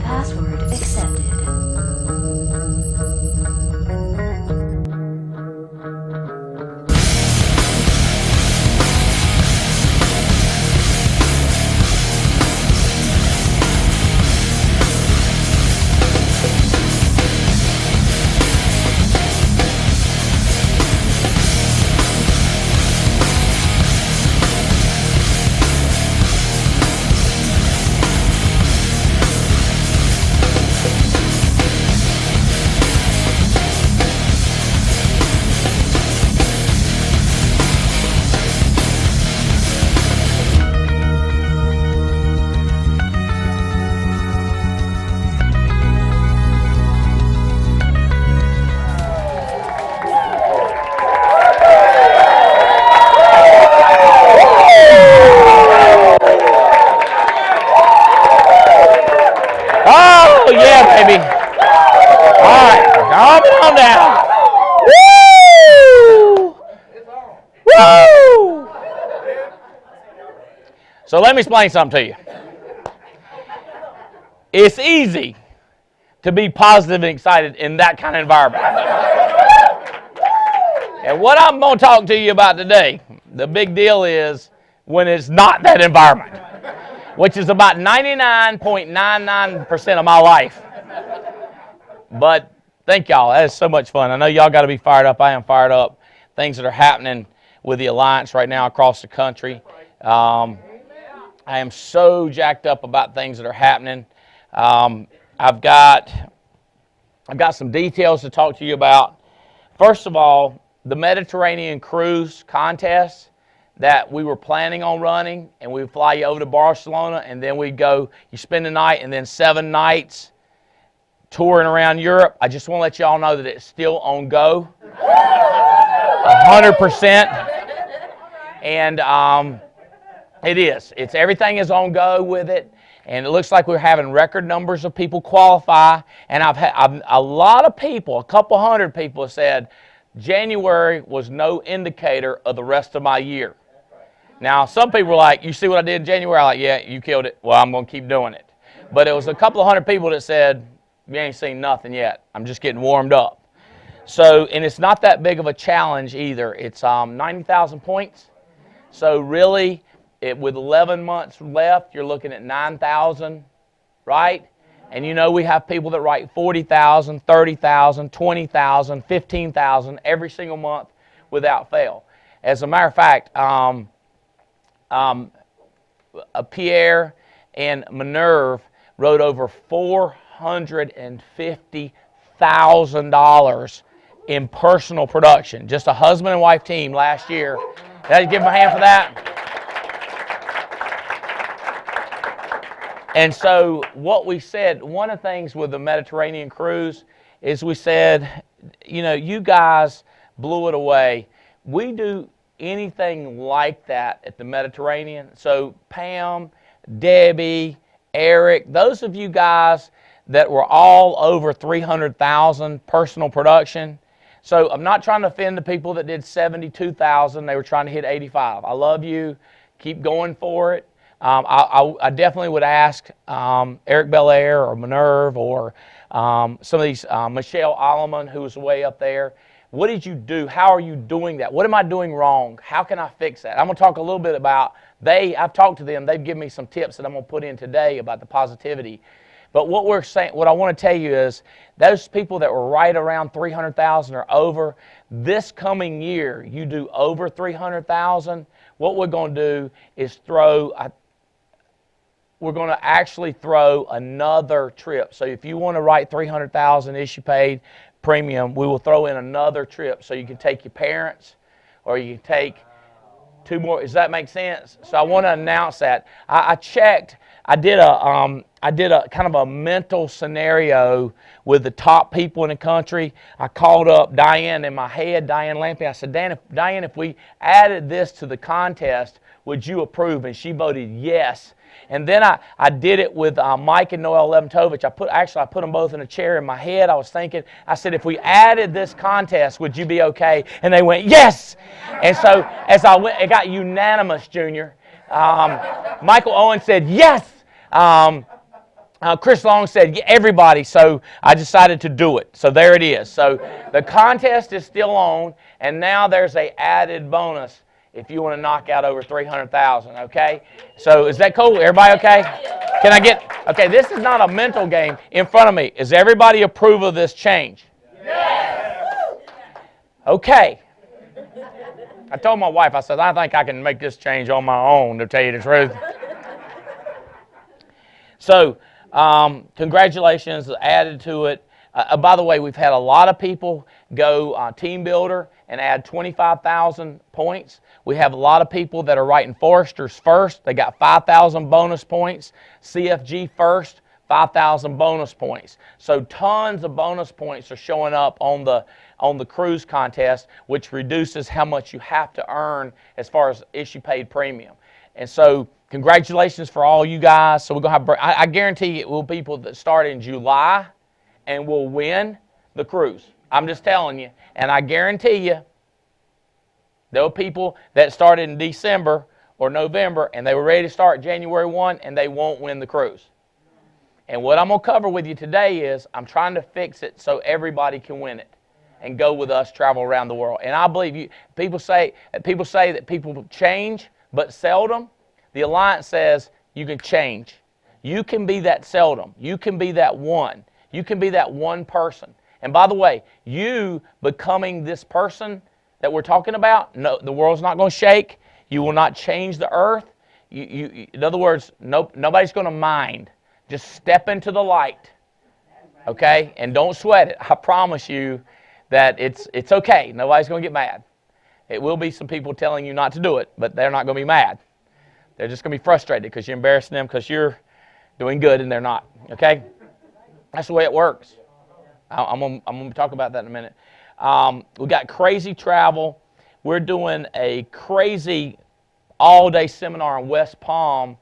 Password accepted. Oh, yeah, baby. All right, calm it on down. Woo! Woo! So let me explain something to you. It's easy to be positive and excited in that kind of environment. And what I'm going to talk to you about today, the big deal is when it's not that environment, which is about 99.99% of my life. But thank y'all. That is so much fun. I know y'all got to be fired up. I am fired up. Things that are happening with the Alliance right now across the country. I am so jacked up about things that are happening. I've got some details to talk to you about. First of all, the Mediterranean cruise contest that we were planning on running, and we would fly you over to Barcelona, and then we'd go, you spend the night, and then 7 nights touring around Europe. I just want to let y'all know that it's still on go, 100%, and it is. Everything is on go with it, and it looks like we're having record numbers of people qualify, and I've had a lot of people, a couple hundred people have said, January was no indicator of the rest of my year. Now, some people were like, you see what I did in January? I'm like, yeah, you killed it. Well, I'm going to keep doing it. But it was a couple of hundred people that said, you ain't seen nothing yet. I'm just getting warmed up. So, and it's not that big of a challenge either. It's 90,000 points. So really, with 11 months left, you're looking at 9,000, right? And you know we have people that write 40,000, 30,000, 20,000, 15,000 every single month without fail. As a matter of fact, Pierre and Minerve wrote over $450,000 in personal production. Just a husband and wife team last year. Let's give them a hand for that. And so what we said, one of the things with the Mediterranean cruise is we said, you know, you guys blew it away. We do anything like that at the Mediterranean. So Pam, Debbie, Eric, those of you guys that were all over 300,000 personal production. So I'm not trying to offend the people that did 72,000. They were trying to hit 85. I love you. Keep going for it. I definitely would ask Eric Belair or Minerve or some of these, Michelle Alleman, who was way up there. What did you do? How are you doing that? What am I doing wrong? How can I fix that? I'm going to talk a little bit about, I've talked to them. They've given me some tips that I'm going to put in today about the positivity. But what we're saying, what I want to tell you is, those people that were right around 300,000 or over, this coming year, you do over 300,000. What we're going to do is we're going to actually throw another trip. So if you want to write 300,000 issue paid premium, we will throw in another trip. So you can take your parents, or you can take 2 more. Does that make sense? So I want to announce that. I checked. I did a kind of a mental scenario with the top people in the country. I called up Diane in my head, Diane Lampe. I said, Diane, if we added this to the contest, would you approve? And she voted yes. And then I did it with Mike and Noel Leventovich. I put them both in a chair in my head. I was thinking, I said, if we added this contest, would you be okay? And they went, yes! And so as I went, it got unanimous, Junior. Michael Owen said, yes. Chris Long said, everybody. So I decided to do it. So there it is. So the contest is still on, and now there's a added bonus if you want to knock out over 300,000, okay? So is that cool? Everybody okay? Can I get, okay, this is not a mental game in front of me. Is everybody approve of this change? Yes. Okay. I told my wife, I said, I think I can make this change on my own, to tell you the truth. So, congratulations, added to it. By the way, we've had a lot of people go Team Builder and add 25,000 points. We have a lot of people that are writing Foresters first. They got 5,000 bonus points. CFG first, 5,000 bonus points. So tons of bonus points are showing up on the cruise contest, which reduces how much you have to earn as far as issue paid premium. And so congratulations for all you guys. So we're going to have, I guarantee it will be people that start in July and will win the cruise. I'm just telling you. And I guarantee you, there were people that started in December or November and they were ready to start January 1 and they won't win the cruise. And what I'm going to cover with you today is I'm trying to fix it so everybody can win it and go with us, travel around the world. And I believe you. People say that people change, but seldom. The Alliance says you can change. You can be that seldom. You can be that one. You can be that one person. And by the way, you becoming this person that we're talking about, no, the world's not going to shake. You will not change the earth. In other words, nobody's going to mind. Just step into the light, okay? And don't sweat it. I promise you that it's okay. Nobody's going to get mad. It will be some people telling you not to do it, but they're not going to be mad. They're just going to be frustrated because you're embarrassing them because you're doing good and they're not, okay? That's the way it works. I'm going to talk about that in a minute. We got crazy travel. We're doing a crazy all-day seminar in West Palm.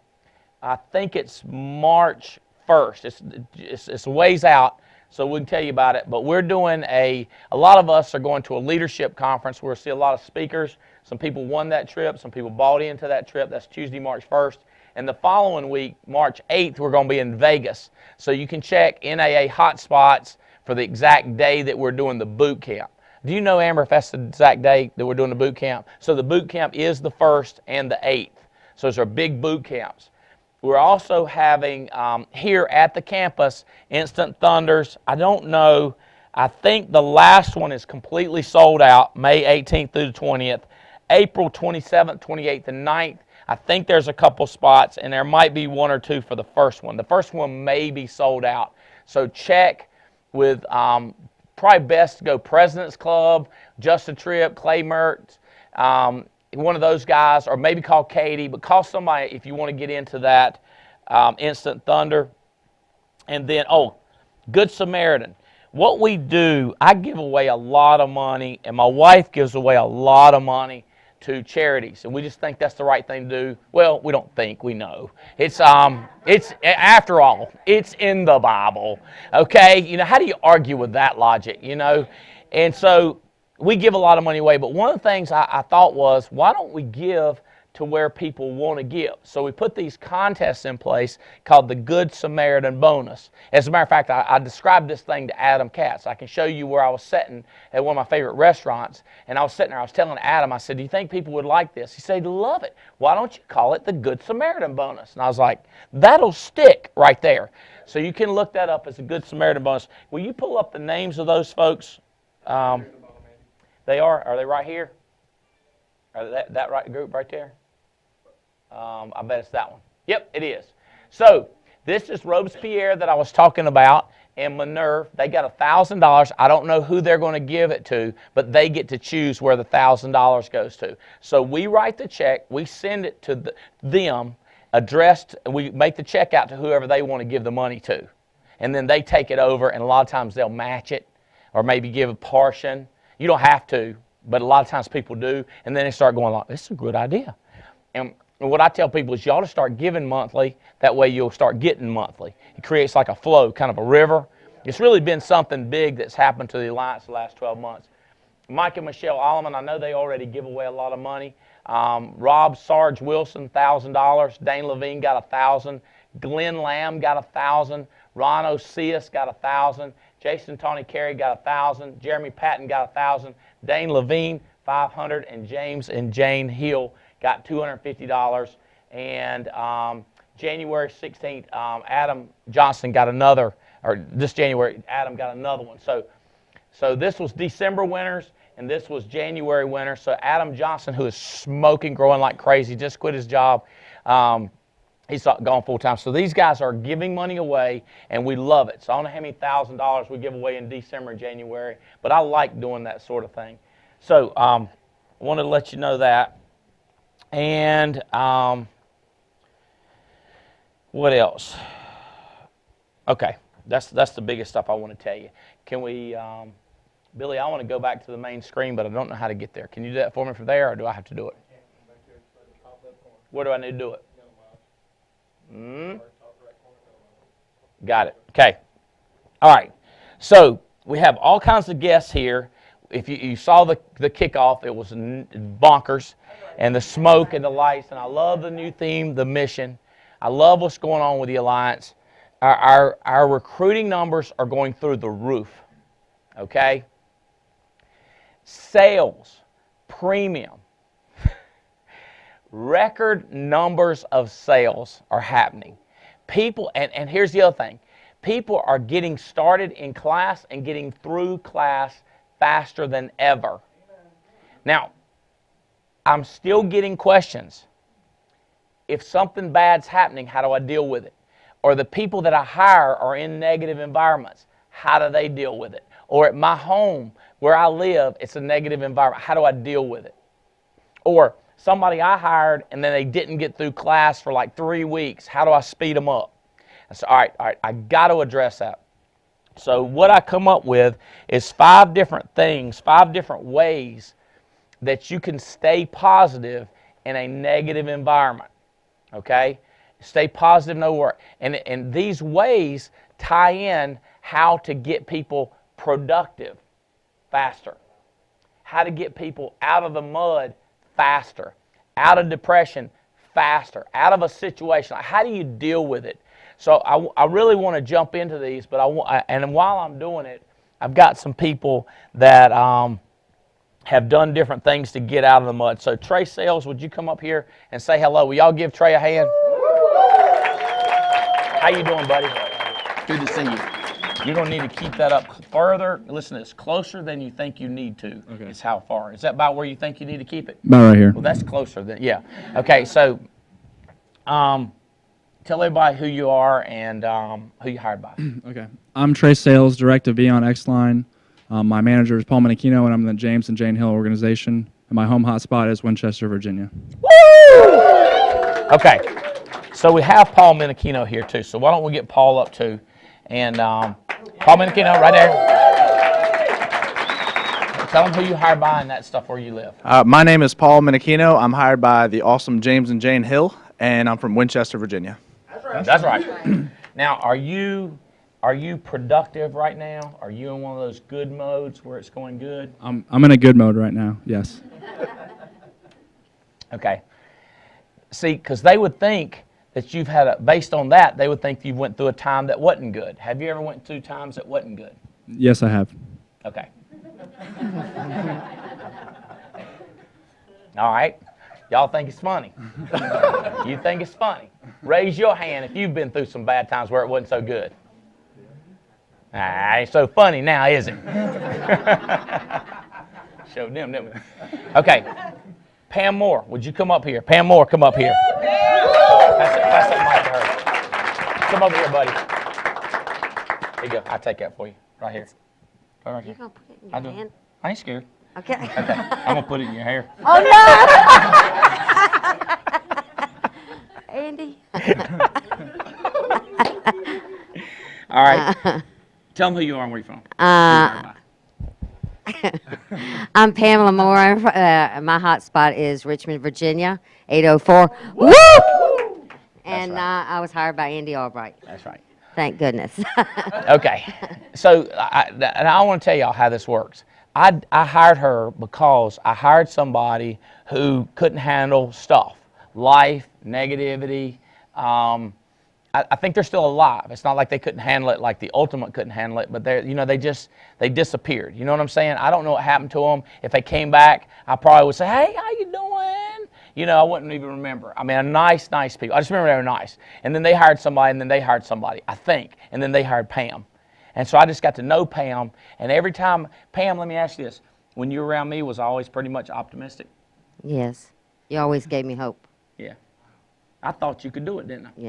I think it's March 1st. It's a ways out, so we can tell you about it. But we're doing a lot of us are going to a leadership conference where we'll see a lot of speakers. Some people won that trip. Some people bought into that trip. That's Tuesday, March 1st. And the following week, March 8th, we're going to be in Vegas. So you can check NAA hotspots for the exact day that we're doing the boot camp. Do you know, Amber, if that's the exact day that we're doing the boot camp? So the boot camp is the 1st and the 8th. So those are big boot camps. We're also having here at the campus Instant Thunders. I don't know. I think the last one is completely sold out, May 18th through the 20th. April 27th, 28th, and 9th. I think there's a couple spots, and there might be one or two for the first one. The first one may be sold out. So check with probably best to go President's Club, Just a Trip, Clay Mertz, one of those guys, or maybe call Katie, but call somebody if you want to get into that Instant Thunder. And then, Good Samaritan. What we do, I give away a lot of money, and my wife gives away a lot of money to charities, and we just think that's the right thing to do. Well, we don't think, we know. It's after all, it's in the Bible, okay? You know, how do you argue with that logic, you know? And so we give a lot of money away, but one of the things I thought was, why don't we give to where people want to give? So we put these contests in place called the Good Samaritan Bonus. As a matter of fact, I described this thing to Adam Katz. I can show you where I was sitting at one of my favorite restaurants, and I was sitting there, I was telling Adam, I said, do you think people would like this? He said, love it. Why don't you call it the Good Samaritan Bonus? And I was like, that'll stick right there. So you can look that up as a Good Samaritan Bonus. Will you pull up the names of those folks? They are they right here? Are that right group right there? I bet it's that one. Yep, it is. So this is Robespierre that I was talking about, and Minerve. They got $1,000. I don't know who they're going to give it to, but they get to choose where the $1,000 goes to. So we write the check, we send it to them, addressed, and we make the check out to whoever they want to give the money to. And then they take it over, and a lot of times they'll match it or maybe give a portion. You don't have to, but a lot of times people do, and then they start going like, this is a good idea. And what I tell people is you ought to start giving monthly. That way you'll start getting monthly. It creates like a flow, kind of a river. It's really been something big that's happened to the Alliance the last 12 months. Mike and Michelle Alleman, I know they already give away a lot of money. Rob Sarge Wilson, $1,000. Dane Levine got $1,000. Glenn Lamb got $1,000. Ron Osias got $1,000. Jason Tawny Carey got $1,000. Jeremy Patton got $1,000. Dane Levine, $500. And James and Jane Hill got $250. And January 16th, Adam Johnson got another, or this January, Adam got another one. So this was December winners, and this was January winners. So Adam Johnson, who is smoking, growing like crazy, just quit his job. He's gone full-time. So these guys are giving money away, and we love it. So I don't know how many $1,000 we give away in December and January, but I like doing that sort of thing. So I wanted to let you know that. And what else? Okay, that's the biggest stuff I want to tell you. Can we, Billy, I want to go back to the main screen, but I don't know how to get there. Can you do that for me from there, or do I have to do it? Where do I need to do it? Got it. Okay. All right. So we have all kinds of guests here. If you saw the kickoff, it was bonkers, and the smoke and the lights. And I love the new theme, the mission. I love what's going on with the Alliance. Our recruiting numbers are going through the roof. Okay. Sales, premium. Record numbers of sales are happening. People, and here's the other thing. People are getting started in class and getting through class faster than ever. Now, I'm still getting questions. If something bad's happening, how do I deal with it? Or the people that I hire are in negative environments. How do they deal with it? Or at my home where I live, it's a negative environment. How do I deal with it? Or somebody I hired and then they didn't get through class for like 3 weeks. How do I speed them up? I said, all right, I got to address that. So what I come up with is 5 different things, 5 different ways that you can stay positive in a negative environment. Okay? Stay positive, no work. And these ways tie in how to get people productive faster. How to get people out of the mud faster, out of depression faster, out of a situation. How do you deal with it? So I really want to jump into these, but and while I'm doing it, I've got some people that have done different things to get out of the mud. So Trey Sales, would you come up here and say hello? Will y'all give Trey a hand? How you doing, buddy? Good to see you. You're going to need to keep that up further. Listen, it's closer than you think you need to. Okay. It's how far. Is that about where you think you need to keep it? About right here. Well, that's closer than, yeah. Okay, so tell everybody who you are and who you hired by. Okay. I'm Trey Sales, Director of Beyond X-Line. My manager is Paul Menachino, and I'm in the James and Jane Hill organization. And my home hotspot is Winchester, Virginia. Woo! Okay, so we have Paul Menachino here too. So why don't we get Paul up too? And Paul Menachino, right there. Tell them who you hired by and that stuff where you live. My name is Paul Menachino. I'm hired by the awesome James and Jane Hill, and I'm from Winchester, Virginia. That's right. Now, are you productive right now? Are you in one of those good modes where it's going good? I'm in a good mode right now, yes. Okay. See, because they would think that you've had based on that, they would think you went through a time that wasn't good. Have you ever went through times that wasn't good? Yes, I have. Okay. All right. Y'all think it's funny. You think it's funny. Raise your hand if you've been through some bad times where it wasn't so good. Ain't so funny now, is it? Showed them, didn't we? Okay. Pam Moore, would you come up here? Pam Moore, come up here. Pass that mic to her. Come over here, buddy. Here you go. I'll take that for you. Right here. Right here. You're going to put it in your hand? I ain't scared. Okay. Okay. I'm going to put it in your hair. Oh, no! Andy. All right. Tell them who you are and where you're from. I'm Pamela Moore. My hotspot is Richmond, Virginia, 804. Woo! And right. I was hired by Andy Albright. That's right. Thank goodness. Okay. So I want to tell y'all how this works. I hired her because I hired somebody who couldn't handle stuff, life, negativity. I think they're still alive. It's not like they couldn't handle it, like the ultimate couldn't handle it, but they disappeared. You know what I'm saying? I don't know what happened to them. If they came back, I probably would say, hey, how you doing? You know, I wouldn't even remember. I mean, nice people. I just remember they were nice. And then they hired somebody, and then they hired somebody, I think. And then they hired Pam. And so I just got to know Pam. And every time, Pam, let me ask you this. When you were around me, was I always pretty much optimistic? Yes. You always gave me hope. Yeah. I thought you could do it, didn't I? Yeah.